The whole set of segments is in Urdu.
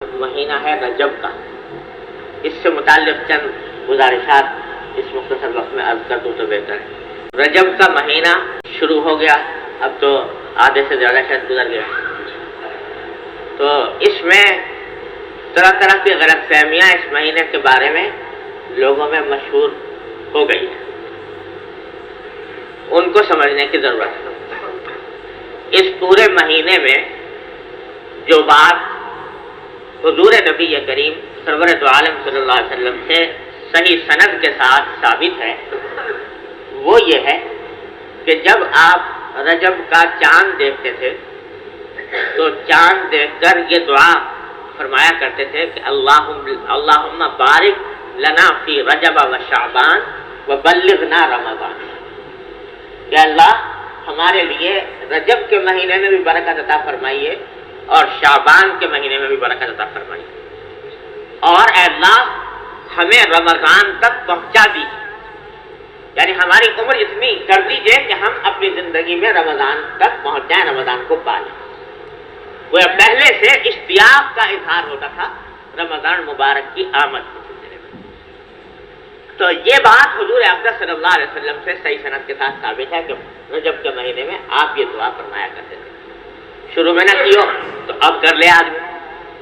مہینہ ہے رجب کا، اس سے متعلق چند گزارشات اس مختصر وقت میں عرض کر دوں تو بہتر ہے۔ رجب کا مہینہ شروع ہو گیا، اب تو آدھے سے زیادہ شاید گزر گیا، تو اس میں طرح طرح کی غلط فہمیاں اس مہینے کے بارے میں لوگوں میں مشہور ہو گئی ہے، ان کو سمجھنے کی ضرورت ہے۔ اس پورے مہینے میں جو بات حضور نبی کریم سرور دو عالم صلی اللہ علیہ وسلم سے صحیح سند کے ساتھ ثابت ہے وہ یہ ہے کہ جب آپ رجب کا چاند دیکھتے تھے تو چاند دیکھ کر یہ دعا فرمایا کرتے تھے کہ اللہم بارک لنا فی رجب و شعبان وبلغنا رمضان، کہ اللہ ہمارے لیے رجب کے مہینے میں بھی برکت عطا فرمائیے اور شعبان کے مہینے میں بھی برکت عطا فرمائیے، اور اے اللہ ہمیں رمضان تک پہنچا دیجیے، یعنی ہماری عمر اتنی کر دیجیے کہ ہم اپنی زندگی میں رمضان تک پہنچ جائیں، رمضان کو پالیں۔ وہ پہلے سے اشتیاق کا اظہار ہوتا تھا رمضان مبارک کی آمد کے سلسلے میں۔ تو یہ بات حضور اقدس صلی اللہ علیہ وسلم سے صحیح سند کے ساتھ ثابت ہے کہ رجب کے مہینے میں آپ یہ دعا فرمایا کرتے تھے۔ شروع میں نہ کیو تو اب کر لے آدمی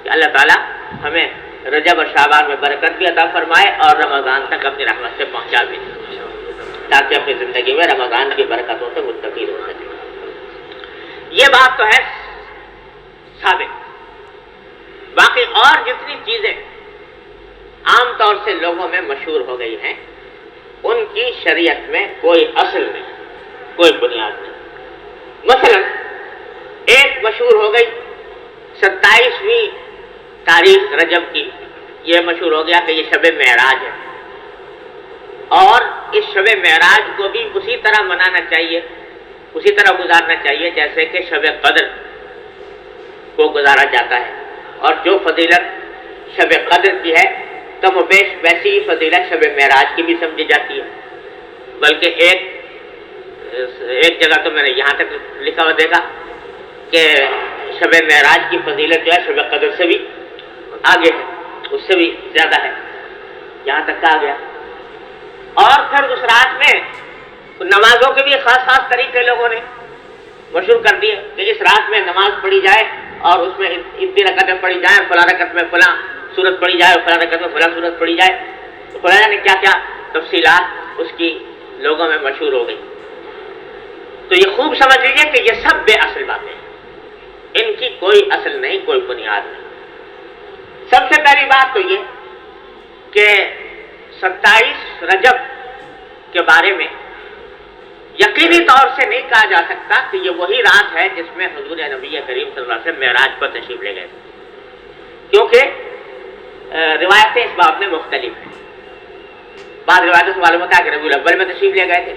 کہ اللہ تعالیٰ ہمیں رجب اور شعبان میں برکت بھی عطا فرمائے اور رمضان تک اپنی رحمت سے پہنچا بھی دے، تاکہ اپنی زندگی میں رمضان کی برکتوں سے مستفید ہو سکے۔ یہ بات تو ہے ثابت۔ باقی اور جتنی چیزیں عام طور سے لوگوں میں مشہور ہو گئی ہیں ان کی شریعت میں کوئی اصل نہیں، کوئی بنیاد نہیں۔ مثلا ایک مشہور ہو گئی 27ویں تاریخ رجب کی، یہ مشہور ہو گیا کہ یہ شب معراج ہے، اور اس شب معراج کو بھی اسی طرح منانا چاہیے، اسی طرح گزارنا چاہیے جیسے کہ شب قدر کو گزارا جاتا ہے، اور جو فضیلت شب قدر کی ہے کم و بیش ویسی ہی فضیلت شب معراج کی بھی سمجھی جاتی ہے، بلکہ ایک جگہ تو میں نے یہاں تک لکھا ہوا دیکھا کہ شب معراج کی فضیلت جو ہے شب قدر سے بھی آگے ہے، اس سے بھی زیادہ ہے، یہاں تک کہا گیا۔ اور پھر اس رات میں نمازوں کے بھی خاص خاص طریقے لوگوں نے مشہور کر دیے کہ اس رات میں نماز پڑھی جائے اور اس میں اتنی رکعتیں پڑھی جائیں، فلاں رکعت میں فلاں سورت پڑھی جائے، فلاں رکعت میں فلاں سورت پڑھی جائے، تو خدا نے کیا کیا تفصیلات اس کی لوگوں میں مشہور ہو گئی۔ تو یہ خوب سمجھ لیجیے کہ یہ سب بے اصل باتیں ہیں، ان کی کوئی اصل نہیں، کوئی بنیاد نہیں۔ سب سے پہلی بات تو یہ کہ 27 رجب کے بارے میں یقینی طور سے نہیں کہا جا سکتا کہ یہ وہی رات ہے جس میں حضور نبی کریم صلی اللہ علیہ وسلم معراج پر تشریف لے گئے تھے، کیونکہ روایتیں اس باب میں مختلف ہیں۔ بعض روایتوں سے معلوم ہوتا ہے کہ ربیع الاول میں تشریف لے گئے تھے،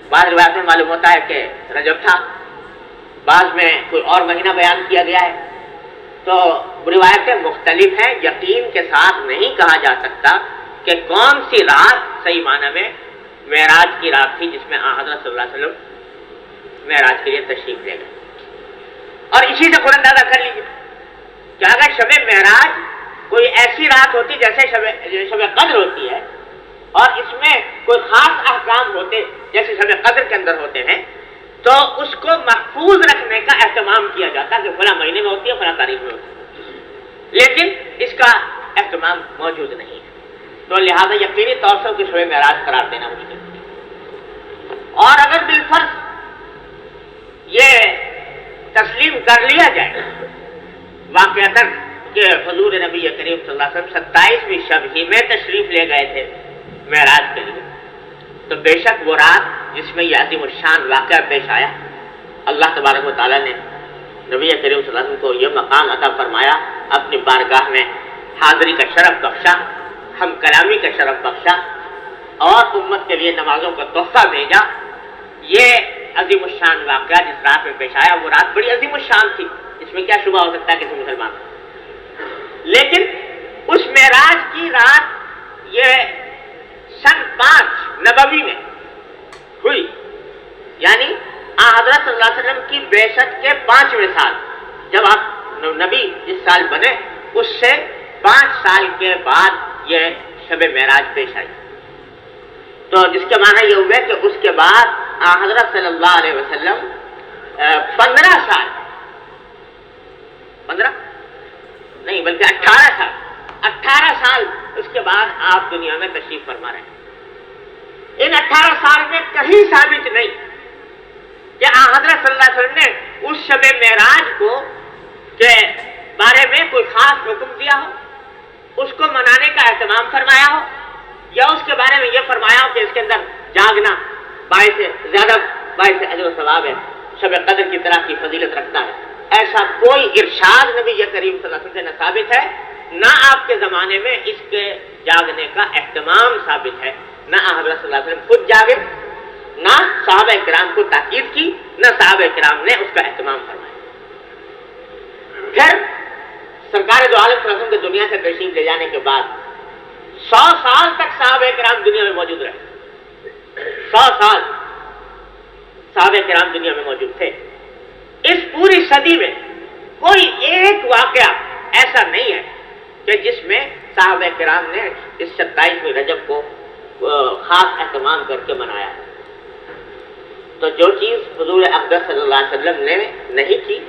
بعض روایتوں میں معلوم ہوتا ہے کہ رجب تھا، بعض میں کوئی اور مہینہ بیان کیا گیا ہے، تو روایتیں مختلف ہیں۔ یقین کے ساتھ نہیں کہا جا سکتا کہ کون سی رات صحیح معنی میں معراج کی رات تھی جس میں حضرت صلی اللہ علیہ وسلم معراج کے لیے تشریف لے گئے۔ اور اسی سے خود اندازہ کر لیجیے کہ اگر شب معراج کوئی ایسی رات ہوتی جیسے شب قدر ہوتی ہے اور اس میں کوئی خاص احکام ہوتے جیسے شب قدر کے اندر ہوتے ہیں تو اس کو محفوظ رکھنے کا اہتمام کیا جاتا کہ فلاں مہینے میں ہوتی ہے، فلاں تاریخ میں ہوتی ہے، لیکن اس کا اہتمام موجود نہیں ہے، تو لہذا یقینی طور سے شب معراج قرار دینا مشکل ہے۔ اور اگر بالفرض یہ تسلیم کر لیا جائے واقعتاً کہ حضور نبی کریم صلی اللہ علیہ وسلم 27ویں شب ہی میں تشریف لے گئے تھے معراج کے لیے، تو بے شک وہ رات جس میں یہ عظیم الشان واقعہ پیش آیا، اللہ تبارک و تعالیٰ نے نبی کریم صلی اللہ علیہ وسلم کو یہ مقام عطا فرمایا، اپنی بارگاہ میں حاضری کا شرف بخشا، ہم کلامی کا شرف بخشا، اور امت کے لیے نمازوں کا تحفہ بھیجا۔ یہ عظیم الشان واقعہ جس رات میں پیش آیا وہ رات بڑی عظیم الشان تھی، اس میں کیا شبہ ہو سکتا ہے کسی مسلمان، لیکن اس معراج کی رات یہ سن 5 نبوی میں ہوئی، یعنی حضرت صلی اللہ علیہ وسلم کی بعثت کے 5ویں سال، جب آپ نبی جس سال بنے اس سے 5 سال کے بعد یہ شب معراج پیش آئی. تو جس کے معنی یہ ہوئے کہ اس کے بعد حضرت صلی اللہ علیہ وسلم 15 سال 15 نہیں بلکہ 18 سال اس کے بعد آپ دنیا میں تشریف فرما رہے ہیں. ان 18 سال میں کہیں ثابت نہیں کہ حضرت صلی اللہ علیہ وسلم نے اس شب معراج کو کے بارے میں کوئی خاص حکم دیا ہو، اس کو منانے کا اہتمام فرمایا ہو، یا اس کے بارے میں یہ فرمایا ہو کہ اس کے اندر جاگنا زیادہ باعث اجر و ثواب ہے، شب قدر کی طرح کی فضیلت رکھتا ہے. ایسا کوئی ارشاد نبی کریم صلی اللہ علیہ وسلم سے نہ ثابت ہے، نہ آپ کے زمانے میں اس کے جاگنے کا اہتمام ثابت ہے. نہ حضرت صلی اللہ علیہ وسلم خود جاگے، نہ صحابہ کرام کو تاکید کی، نہ صحابہ کرام نے اس کا اہتمام فرمایا. پھر سرکار دو عالم صلی اللہ علیہ وسلم کے دنیا سے تشریف لے جانے کے بعد 100 سال تک صحابہ کرام دنیا میں موجود رہے. 100 سال صحابہ کرام دنیا میں موجود تھے. اس پوری صدی میں کوئی ایک واقعہ ایسا نہیں ہے کہ جس میں صحابہ کرام نے اس 27ویں رجب کو خاص اہتمام کر کے منایا. تو جو چیز حضور اقدس صلی اللہ علیہ وسلم نے نہیں کی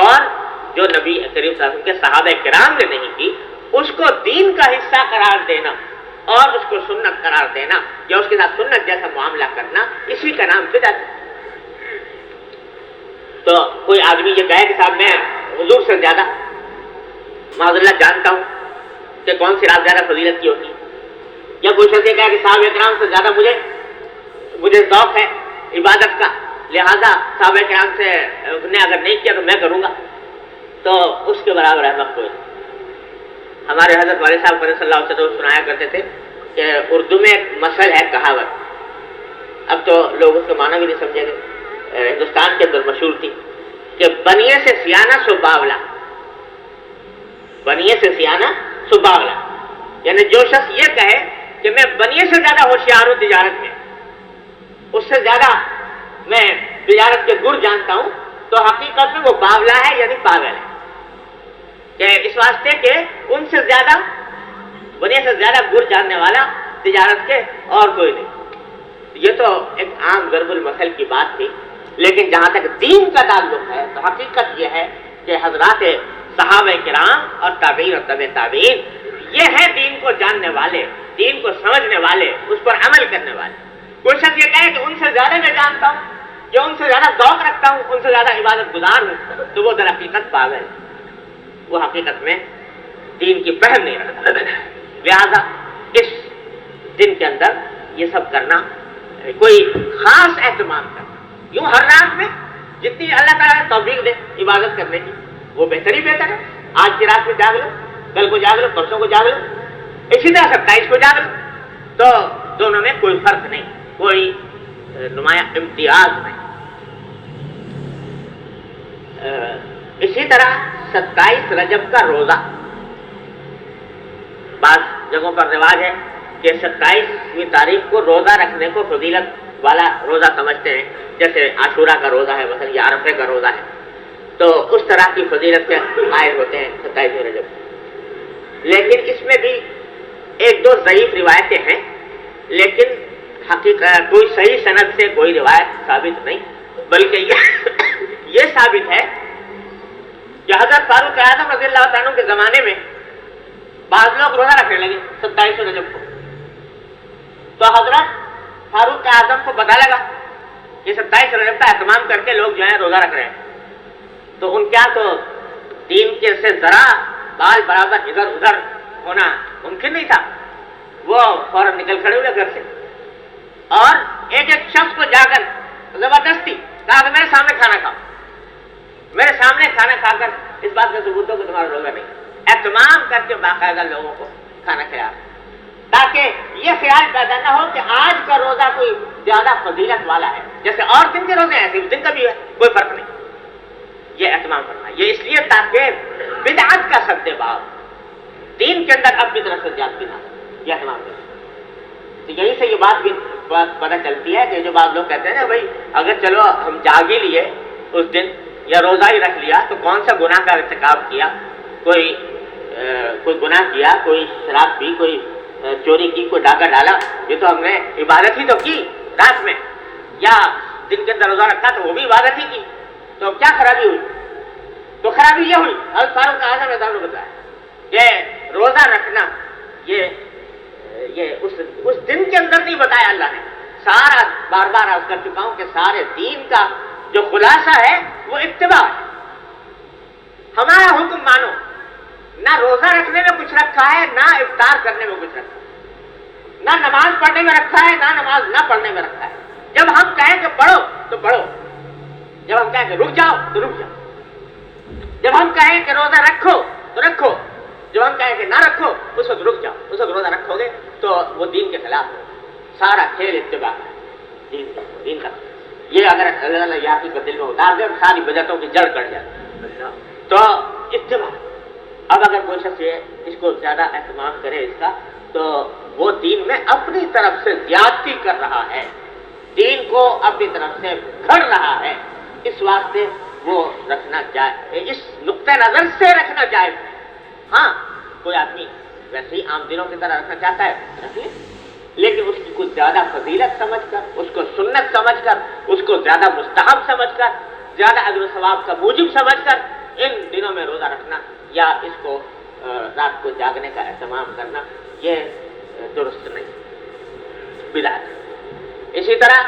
اور جو نبی کریم صلی اللہ علیہ وسلم کے صحابہ کرام نے نہیں کی، اس کو دین کا حصہ قرار دینا اور اس کو سنت قرار دینا یا اس کے ساتھ سنت جیسا معاملہ کرنا، اسی کا نام بدعت. تو کوئی آدمی یہ کہے کہ صاحب میں حضور سے زیادہ معاذ اللہ جانتا ہوں کہ کون سی رات زیادہ فضیلت کی ہوتی ہے، یا کوئی شخص یہ کہے کہ صحابہ کرام سے زیادہ مجھے ذوق ہے عبادت کا، لہذا صحابہ کرام سے نے اگر نہیں کیا تو میں کروں گا، تو اس کے برابر احمق کوئی. ہمارے حضرت والد صاحب صلی اللہ علیہ وسلم سنایا کرتے تھے کہ اردو میں ایک مثل ہے، کہاوت، اب تو لوگ اس کے معنی بھی نہیں سمجھیں گے، ہندوستان کے اندر مشہور تھی کہ بنیے سے سیانہ سو باولا، بنیے سے سیانہ سو باولا، یعنی جو شخص یہ کہے کہ میں بنیے سے زیادہ ہوشیار ہوں تجارت میں، اس سے زیادہ میں تجارت کے گر جانتا ہوں، تو حقیقت میں وہ باولا ہے یعنی پاگل ہے. کہ اس واسطے کہ ان سے زیادہ بنیے سے زیادہ گر جاننے والا تجارت کے اور کوئی نہیں. یہ تو ایک عام ضرب المثل کی بات تھی، لیکن جہاں تک دین کا تعلق ہے تو حقیقت یہ ہے کہ حضرات صحابہ کرام اور تابعین اور تبع تابعین یہ ہیں دین کو جاننے والے، دین کو سمجھنے والے، اس پر عمل کرنے والے. کوئی شخص یہ کہے کہ ان سے زیادہ میں جانتا ہوں یا ان سے زیادہ ذوق رکھتا ہوں، ان سے زیادہ عبادت گزار ہوں، تو وہ در حقیقت پاگل ہے، وہ حقیقت میں دین کی فہم نہیں رکھتا. لہذا اس دن کے اندر یہ سب کرنا، کوئی خاص اہتمام کرنا، یوں ہر رات میں جتنی اللہ تعالیٰ نے توفیق دے عبادت کرنے کی وہ بہتر ہی بہتر ہے. آج کی رات میں جاگ لو، کل کو جاگ لو، پرسوں کو جاگ لو، اسی طرح 27 کو جاگ لو، تو دونوں میں کوئی فرق نہیں، کوئی نمایاں امتیاز نہیں. اسی طرح 27 رجب کا روزہ، بعض جگہوں پر رواج ہے کہ 27ویں تاریخ کو روزہ رکھنے کو فضیلت والا روزہ سمجھتے ہیں، جیسے عاشورہ کا روزہ ہے مثلا یا عرفے کا روزہ ہے، تو اس طرح کی فضیلت کے قائل ہوتے ہیں 27ویں رجب. لیکن اس میں بھی ایک دو ضعیف روایتیں ہیں، لیکن حقیقت کوئی صحیح سند سے کوئی روایت ثابت نہیں، بلکہ یہ ثابت ہے کہ حضرت فاروق اعظم رضی اللہ تعالیٰ عنہ کے زمانے میں بعض لوگ روزہ رکھنے لگے 27 رجب کو. تو حضرت فاروق اعظم کو پتہ لگا کہ 27 رجب کا اہتمام کر کے لوگ جو ہے روزہ رکھ رہے ہیں، تو ان کیا تو دین کے سے ذرا بال برابر ادھر ادھر ہونا ممکن نہیں تھا. وہ فوراً نکل کھڑے ہوئے گھر سے اور ایک ایک شخص کو جا کر زبردستی کہا کہ میرے سامنے کھانا کھاؤ، میرے سامنے کھانا کھا کر اس بات کا ثبوت ہو کہ تمہارا روزہ نہیں. اہتمام کر کے باقاعدہ لوگوں کو کھانا کھلایا تاکہ یہ خیال پیدا نہ ہو کہ آج کا روزہ کوئی زیادہ فضیلت والا ہے، جیسے اور دن کے روزے ہیں ایسے دن کا بھی ہے، کوئی فرق نہیں. یہ اہتمام کرنا یہ اس لیے تاکہ بدعت کا سد باب دین کے اندر اپنی طرف سے زیادتی نہ ہو، یہ اہتمام کرنا. تو یہیں سے یہ بات بھی پتہ چلتی ہے کہ جو بعض لوگ کہتے ہیں نا بھائی اگر چلو ہم جاگ ہی لیے اس دن یا روزہ ہی رکھ لیا تو کون سا گناہ کا ارتکاب کیا، کوئی کوئی گناہ کیا، کوئی شراب پی، کوئی چوری کی، کوئی ڈاکہ ڈالا، یہ تو ہم نے عبادت ہی تو کی رات میں، یا دن کے اندر روزہ رکھا تو وہ بھی عبادت ہی کی، تو کیا خرابی ہوئی؟ تو خرابی یہ ہوئی، حضرت فاروق اعظم نے ہمیں بتایا کہ روزہ رکھنا یہ اس دن کے اندر نہیں بتایا اللہ نے، سارا بار بار عرض کر چکا ہوں کہ سارے دین کا جو خلاصہ ہے وہ اتباع ہے۔ ہمارا حکم مانو، نہ روزہ رکھنے میں کچھ رکھا ہے، نہ افطار کرنے میں کچھ رکھا ہے، نہ نماز پڑھنے میں رکھا ہے، نہ نماز نہ پڑھنے میں رکھا ہے۔ جب ہم کہیں کہ پڑھو تو پڑھو، جب ہم کہیں کہ رک جاؤ تو رک جاؤ، جب ہم کہیں کہ روزہ رکھو تو رکھو، جب ہم کہیں کہ نہ رکھو اس وقت رک جاؤ۔ اس وقت روزہ رکھو گے تو وہ دین کے خلاف ہے، سارا کھیل اتباع ہے دین کا۔ یہ اگر اللہ یاقی کو دل میں اتار دے ساری بدعتوں کی جڑ کٹ جاتی تو اتباع۔ اب اگر کوئی شخص اس کو زیادہ اہتمام کرے اس کا، تو وہ دین میں اپنی طرف سے زیادتی کر رہا ہے، دین کو اپنی طرف سے گھڑ رہا ہے، اس واسطے وہ رکھنا چاہے، اس نقطۂ نظر سے رکھنا چاہے۔ ہاں کوئی آدمی ویسے ہی عام دنوں کی طرح رکھنا چاہتا ہے رکھ لے، لیکن اس کی کچھ زیادہ فضیلت سمجھ کر، اس کو سنت سمجھ کر، اس کو زیادہ مستحب سمجھ کر، زیادہ اجر و ثواب کا موجب سمجھ کر ان دنوں میں روزہ رکھنا یا اس کو رات کو جاگنے کا اہتمام کرنا، یہ درست نہیں، بدعت ہے۔ اسی طرح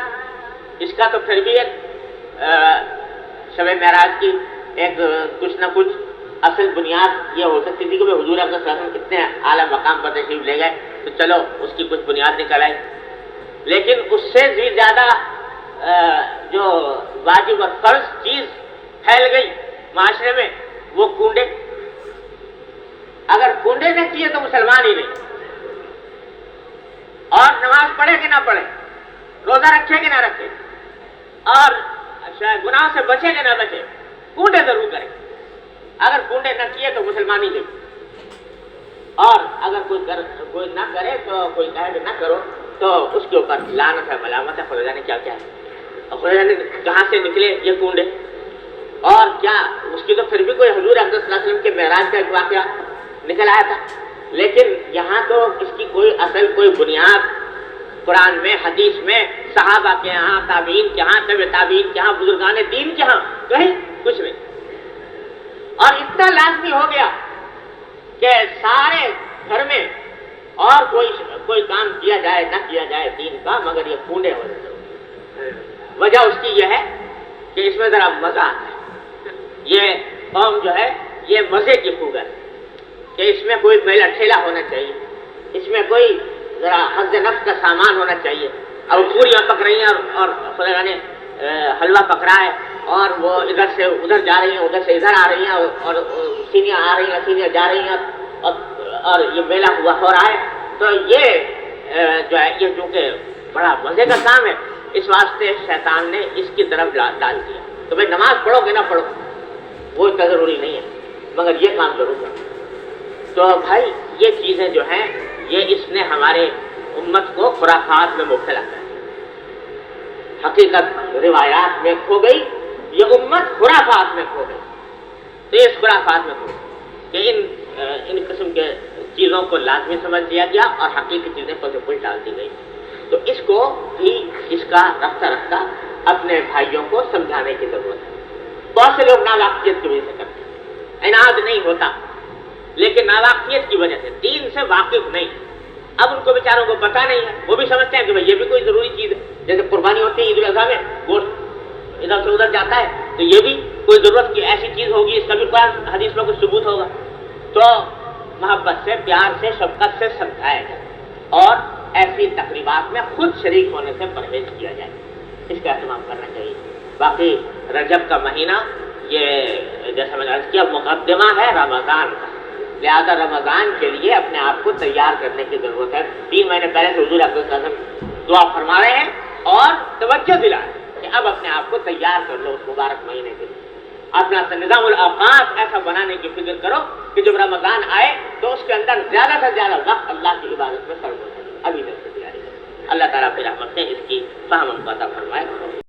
اس کا تو پھر بھی ایک شب معراج کی ایک کچھ نہ کچھ اصل بنیاد یہ ہو سکتی تھی کہ حضور اقدس صلی اللہ علیہ وسلم کتنے اعلیٰ مقام پر تشریف لے گئے، تو چلو اس کی کچھ بنیاد نکل آئی، لیکن اس سے بھی زیادہ جو واجب اور فرض چیز پھیل گئی معاشرے میں وہ کنڈے۔ اگر کنڈے نے کیے تو مسلمان ہی نہیں، اور نماز پڑھے کہ نہ پڑھے، روزہ رکھے کہ نہ رکھے، اور گناہ سے بچے کہ نہ بچے، کنڈے ضرور کرے۔ اگر کنڈے نہ کیے تو مسلمان ہی نہیں، اور اگر کوئی نہ کرے تو کوئی کہے کہ نہ کرو تو اس کے اوپر لعنت ہے، ملامت ہے، خدا جانے کیا کیا ہے، اور خدا جانے کہاں سے نکلے یہ کنڈے، اور کیا اس کی تو پھر بھی کوئی حضور اقدس صلی اللہ علیہ وسلم کے معراج کا ایک واقعہ نکل آیا تھا، لیکن یہاں تو اس کی کوئی اصل کوئی بنیاد قرآن میں، حدیث میں، صحابہ کے ہاں، تابعین کے ہاں، تبع تابعین کے ہاں، بزرگان دین کے ہاں کہیں کچھ نہیں۔ اور اتنا لازمی ہو گیا کہ سارے گھر میں اور کوئی کام کیا جائے نہ کیا جائے دین کا، مگر یہ کنڈے ہو جائے۔ وجہ اس کی یہ ہے کہ اس میں ذرا مزہ آتا ہے، یہ قوم جو ہے یہ مزے کی خوب ہے کہ اس میں کوئی میلا ٹھیلا ہونا چاہیے، اس میں کوئی ذرا حظ نفس کا سامان ہونا چاہیے، اور پوریاں پک رہی ہیں اور خدا نے حلوہ پک رہا ہے، اور وہ ادھر سے ادھر جا رہی ہیں، ادھر سے ادھر آ رہی ہیں، اور سینیاں آ رہی ہیں، سینیاں جا رہی ہیں، اور یہ میلہ ہوا ہو رہا ہے، تو یہ جو ہے یہ چونکہ بڑا مزے کا کام ہے، اس واسطے شیطان نے اس کی طرف ڈال دیا۔ تو بھائی نماز پڑھو کہ نہ پڑھو وہ اتنا ضروری نہیں ہے، مگر یہ کام ضرور کرو۔ تو بھائی یہ چیزیں جو ہیں یہ اس نے ہمارے امت کو خرافات میں مبتلا کر دیا، حقیقت روایات میں کھو گئی، یہ امت خرافات میں کھو گئی۔ تو اس خرافات میں کھو گئی کہ ان قسم کے چیزوں کو لازمی سمجھ دیا گیا اور حقیقی چیزیں کو پل ڈال دی گئی۔ تو اس کو بھی اس کا رفتہ رفتہ اپنے بھائیوں کو سمجھانے کی ضرورت ہے۔ بہت سے لوگ ناواقفیت کی وجہ سے کرتے ہیں، عناد نہیں ہوتا، لیکن ناواقفیت کی وجہ سے دین سے واقف نہیں، اب ان کو بیچاروں کو پتہ نہیں ہے، وہ بھی سمجھتے ہیں کہ بھائی یہ بھی کوئی ضروری چیز ہے، جیسے قربانی ہوتی ہے عید الاضحیٰ میں گوشت ادھر سے ادھر جاتا ہے، تو یہ بھی کوئی ضرورت کی ایسی چیز ہوگی، اس کا بھی قرآن حدیث میں کچھ ثبوت ہوگا۔ تو محبت سے، پیار سے، شفقت سے سمجھایا جائے اور ایسی تقریبات میں خود شریک ہونے سے پرہیز کیا جائے، اس کا اہتمام کرنا چاہیے۔ باقی رجب کا مہینہ یہ جیسا میں نے عرض کیا مقدمہ ہے رمضان کا، لہذا رمضان کے لیے اپنے آپ کو تیار کرنے کی ضرورت ہے۔ 3 مہینے پہلے سے حضور اقدس صلی اللہ علیہ وسلم دعا فرما رہے ہیں اور توجہ دلا رہے ہیں کہ اب اپنے آپ کو تیار کر لو اس مبارک مہینے کے لیے، اپنا نظام الاوقات ایسا بنانے کی فکر کرو کہ جب رمضان آئے تو اس کے اندر زیادہ سے زیادہ وقت اللہ کی عبادت میں صرف ہو سکے۔ ابھی تک سے تیاری کرو، اللہ تعالیٰ کی رحمت سے اس کی فہم عطا فرمائے۔